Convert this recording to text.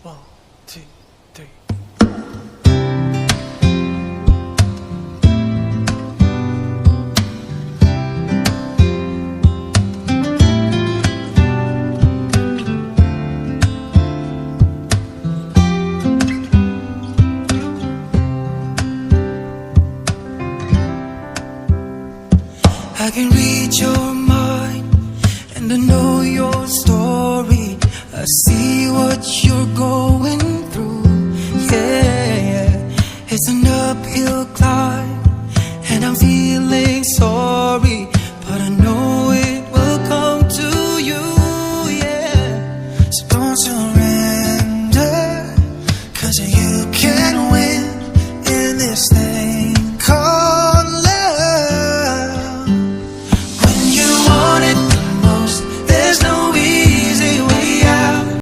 One, two, three. I can read your mind and I know your story. I see what you're going through. Yeah, it's an uphill climb and I'm feeling sorry, but I know it will come to you. Yeah, so don't you